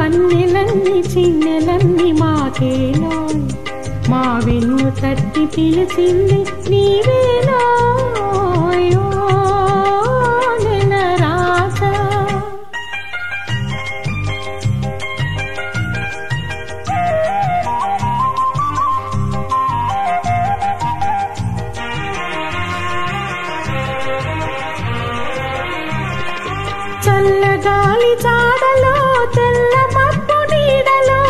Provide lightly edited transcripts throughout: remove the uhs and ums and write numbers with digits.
వన్నెలన్నీ చిన్నెలన్నీ మాకేలో మా వెన్ను తట్టి పిలిచింది నీవేనా చల్లగాలి చాడలో తెల్ల మబ్బు నీడలో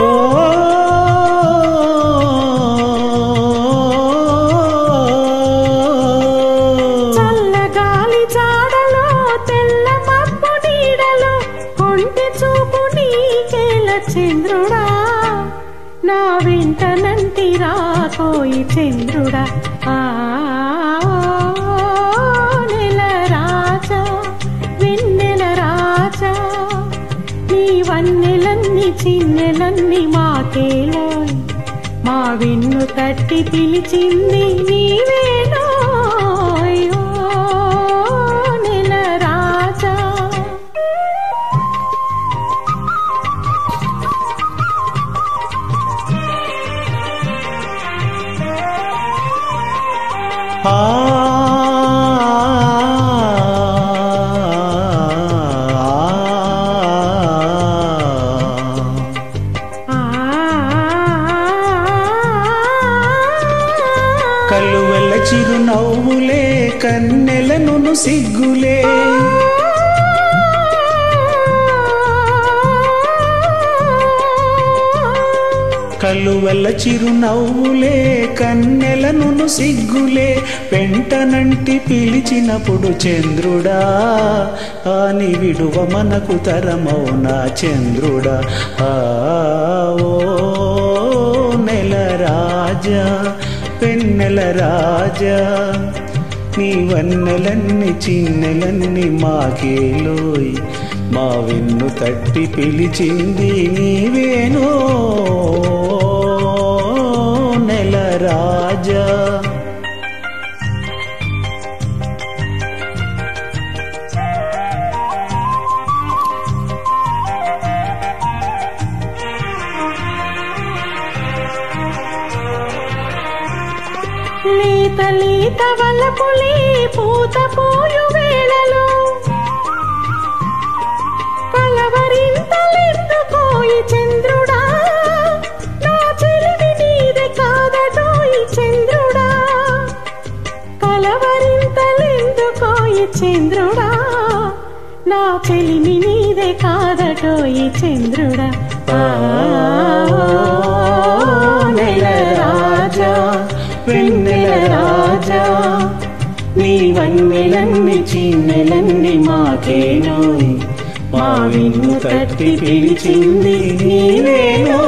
చల్లగాలి చాడలో తెల్ల మబ్బు నీడలో కొంటి చూపు నీకేల చంద్రుడా నా వెంట నంటి రాకోయి చంద్రుడా వన్నెలన్నీ చిన్నెలన్నీ మాకేలో మా వెన్ను తట్టి పిలిచింది నీవేనో నెల రాజా కలువల చిరునవ్వులే కన్నెలను సిగ్గులే కలువల చిరునవ్వులే కన్నెలను సిగ్గులే వెంటనంటి పిలిచినప్పుడు చంద్రుడా అని విడువ మనకు తరమౌనా చంద్రుడా ఓ నెల రాజా పెన్నెల రాజా నీ వన్నెలన్నీ చిన్నెలన్నీ మాకేలోయ్ మా వెన్ను తట్టి పిలిచింది నీవేనో నెల రాజా లేత లేత వలపులే పూత పోయు వేళలో కలవరింతలెందుకోయి చంద్రుడా నా చెలిమి నీదే కాదటోయి చంద్రుడా కలవరింతలెందుకోయి చంద్రుడా నా చెలిమి నీదే కాదటోయి చంద్రుడా నెల రాజా వెన్నెల రాజా నీ వన్నెలన్నీ చిన్నెలన్నీ మాకేనోయ్ మా వెన్ను తట్టి పిలిచింది నీవేనో